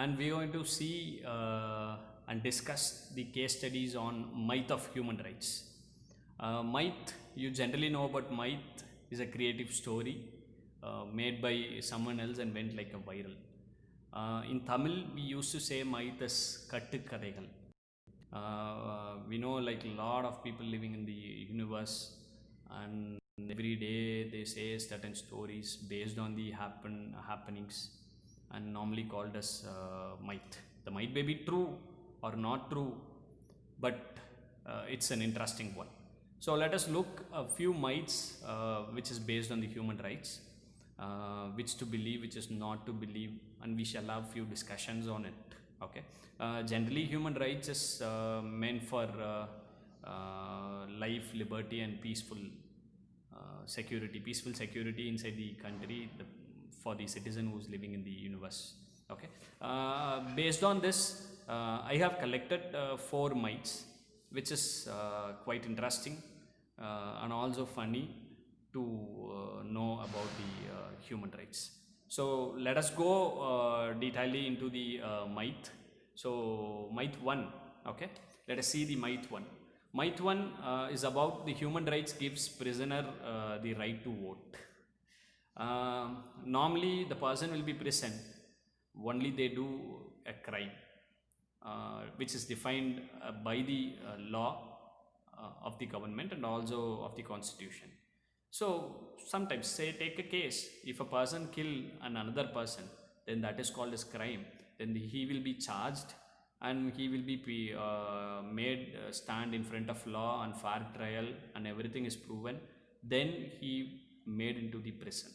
and we're going to see and discuss the case studies on myth of human rights. Myth, you generally know about myth is a creative story made by someone else and went like a viral. In Tamil, we used to say myth as kattu kathaigal. We know like a lot of people living in the universe, and every day they say certain stories based on the happenings, and normally called as myth. The myth may be true or not true, but it's an interesting one. So let us look a few myths which is based on the human rights, which to believe, which is not to believe, and we shall have few discussions on it. Okay. Generally, human rights is meant for life, liberty, and peaceful peaceful security inside the country, for the citizen who's living in the universe. Okay. Based on this, I have collected 4 myths, which is quite interesting and also funny to know about the human rights. So let us go detailedly into the myth. So myth 1, okay, let us see the myth 1. Myth 1 is about the human rights gives prisoner the right to vote. Normally the person will be present only they do a crime which is defined by the law of the government and also of the constitution. So sometimes, say, take a case, if a person kill another person, then that is called as crime. Then he will be charged and he will be made stand in front of law and fair trial, and everything is proven. Then he made into the prison.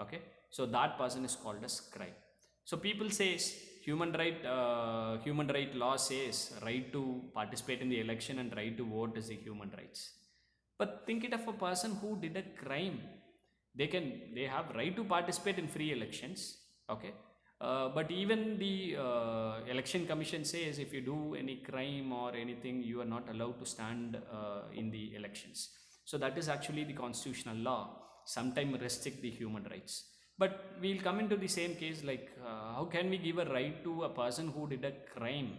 Okay, so that person is called as crime. So people says human right law says right to participate in the election and right to vote is the human rights. But think it of a person who did a crime. They have right to participate in free elections. Okay. But even the election commission says if you do any crime or anything, you are not allowed to stand in the elections. So that is actually the constitutional law sometimes restrict the human rights. But we'll come into the same case, like how can we give a right to a person who did a crime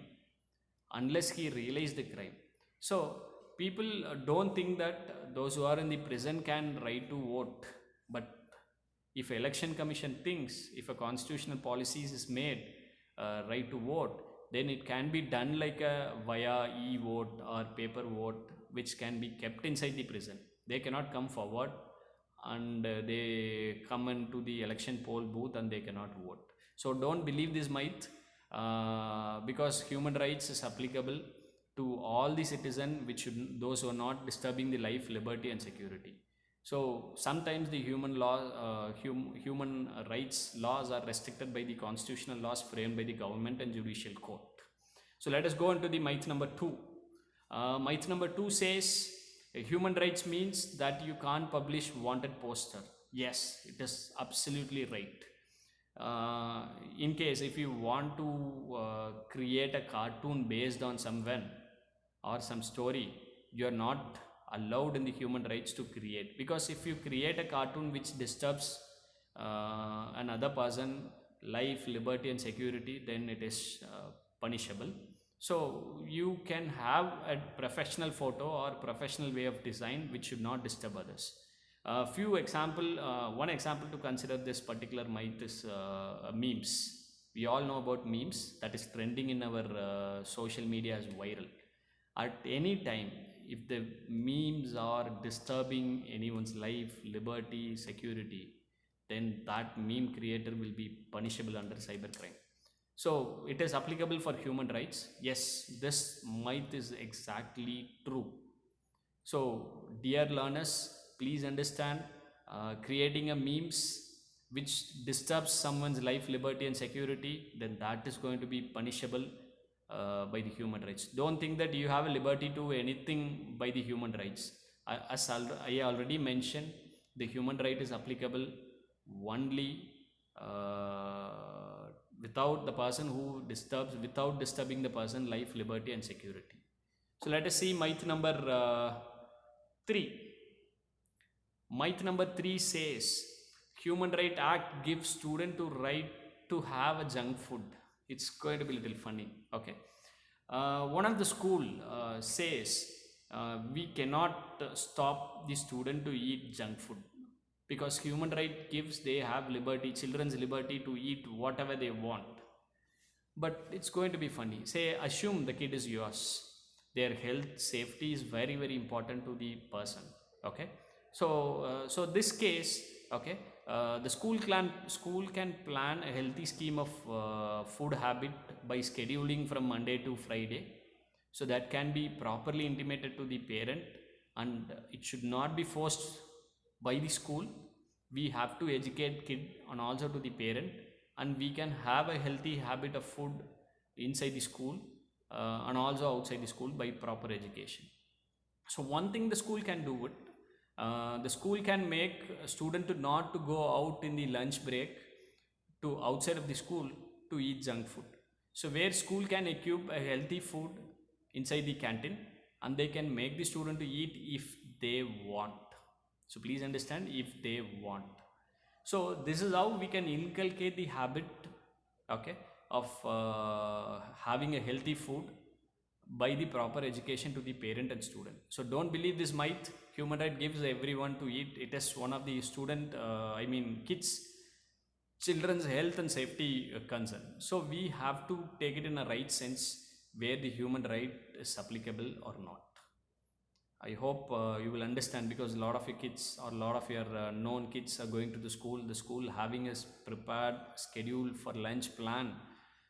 unless he realized the crime? So people don't think that those who are in the prison can right to vote. But if election commission thinks, if a constitutional policy is made right to vote, then it can be done like a via e-vote or paper vote, which can be kept inside the prison. They cannot come forward and they come into the election poll booth and they cannot vote. So don't believe this myth, because human rights is applicable to all the citizen, those who are not disturbing the life, liberty, and security. So sometimes the human rights laws are restricted by the constitutional laws framed by the government and judicial court. So let us go into the myth number 2. Myth number 2 says human rights means that you can't publish wanted poster. Yes, it is absolutely right. In case if you want to create a cartoon based on someone or some story, you are not allowed in the human rights to create, because if you create a cartoon which disturbs another person life, liberty, and security, then it is punishable. So you can have a professional photo or professional way of design which should not disturb others. One example to consider this particular myth is memes. We all know about memes that is trending in our social media as viral. At any time, if the memes are disturbing anyone's life, liberty, security, then that meme creator will be punishable under cybercrime. So it is applicable for human rights. Yes, this myth is exactly true. So dear learners, please understand, creating a memes which disturbs someone's life, liberty, and security, then that is going to be punishable by the human rights. Don't think that you have a liberty to anything by the human rights. As I already mentioned, the human right is applicable only without disturbing the person life, liberty, and security. So let us see myth number 3. Myth number 3 says human right act gives student to right to have a junk food. It's going to be a little funny. Okay. One of the school says we cannot stop the student to eat junk food, because human right gives they have liberty, children's liberty to eat whatever they want. But it's going to be funny. Say, assume the kid is yours. Their health safety is very very important to the person. Okay. So this case, okay, the school can plan a healthy scheme of food habit by scheduling from Monday to Friday. So that can be properly intimated to the parent, and it should not be forced by the school. We have to educate kid and also to the parent, and we can have a healthy habit of food inside the school, and also outside the school by proper education. So one thing the school can do it, the school can make a student to not to go out in the lunch break to outside of the school to eat junk food. So where school can equip a healthy food inside the canteen, and they can make the student to eat if they want. So please understand, if they want. So this is how we can inculcate the habit, okay, of having a healthy food by the proper education to the parent and student. So don't believe this myth. Human right gives everyone to eat. It is one of the student, kids, children's health and safety concern. So we have to take it in a right sense, where the human right is applicable or not. I hope you will understand, because a lot of your kids or a lot of your known kids are going to the school. The school having a prepared schedule for lunch plan,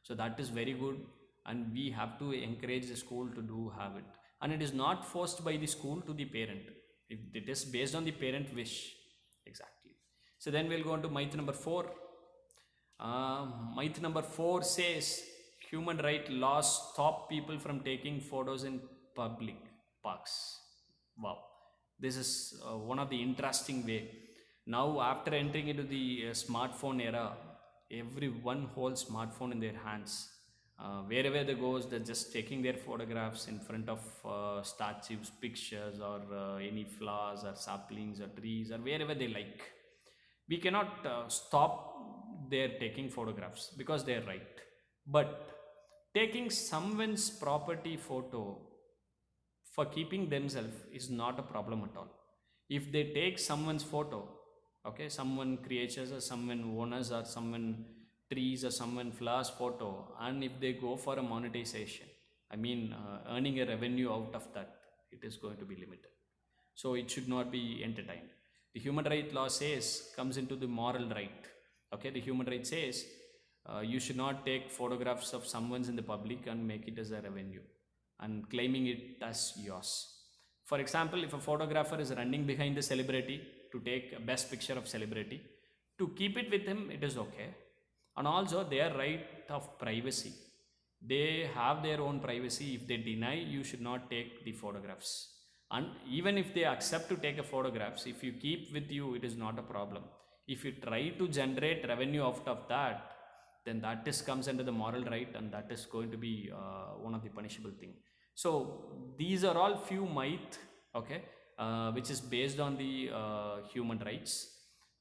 so that is very good, and we have to encourage the school to do have it. And it is not forced by the school to the parent. It is based on the parent wish. Exactly. So then we'll go on to myth number 4. Myth number 4 says human right laws stop people from taking photos in public parks. Wow, this is one of the interesting way. Now, after entering into the smartphone era, everyone holds smartphone in their hands. Wherever they goes, they're just taking their photographs in front of statues, pictures, or any flowers or saplings or trees or wherever they like. We cannot stop their taking photographs because they're right. But taking someone's property photo for keeping themselves is not a problem at all. If they take someone's photo, okay, someone creatures or someone owners or someone trees or someone flowers photo, and if they go for a monetization, earning a revenue out of that, it is going to be limited. So it should not be entertained. The human right law says, comes into the moral right. Okay, the human right says you should not take photographs of someone's in the public and make it as a revenue and claiming it as yours. For example, if a photographer is running behind the celebrity to take a best picture of celebrity, to keep it with him, it is okay. And also their right of privacy. They have their own privacy. If they deny, you should not take the photographs. And even if they accept to take a photographs, if you keep with you, it is not a problem. If you try to generate revenue out of that, then that is comes under the moral right, and that is going to be one of the punishable thing. So these are all few myth, okay, which is based on the human rights,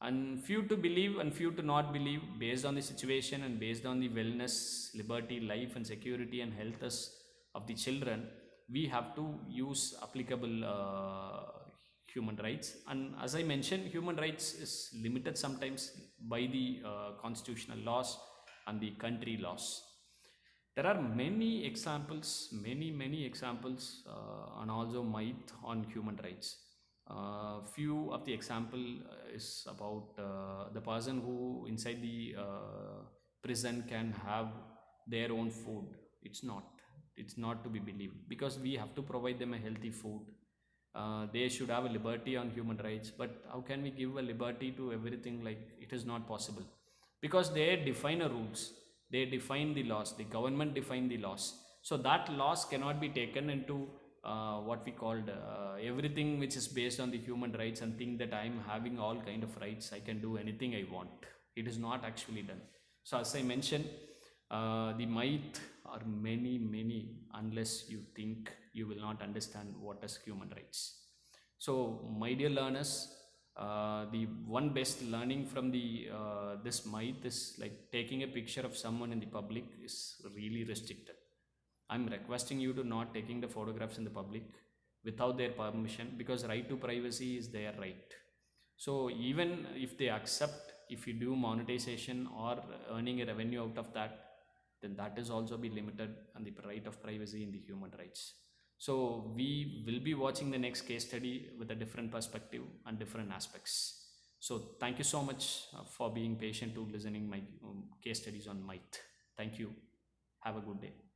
and few to believe and few to not believe based on the situation and based on the wellness, liberty, life and security and health of the children. We have to use applicable human rights. And as I mentioned, human rights is limited sometimes by the constitutional laws and the country laws. There are many examples, many examples, and also myth on human rights. Few of the example is about the person who inside the prison can have their own food. It's not to be believed, because we have to provide them a healthy food. They should have a liberty on human rights, but how can we give a liberty to everything? Like, it is not possible, because they define a rules, they define the laws, the government define the laws. So that laws cannot be taken into what we called everything which is based on the human rights, and think that I am having all kind of rights, I can do anything I want. It is not actually done. So as I mentioned, the myth are many, unless you think, you will not understand what is human rights. So my dear learners, The one best learning from the this myth is like taking a picture of someone in the public is really restricted. I'm requesting you to not taking the photographs in the public without their permission, because right to privacy is their right. So even if they accept, if you do monetization or earning a revenue out of that, then that is also be limited on the right of privacy in the human rights. So we will be watching the next case study with a different perspective and different aspects. So thank you so much for being patient to listening my case studies on might. Thank you. Have a good day.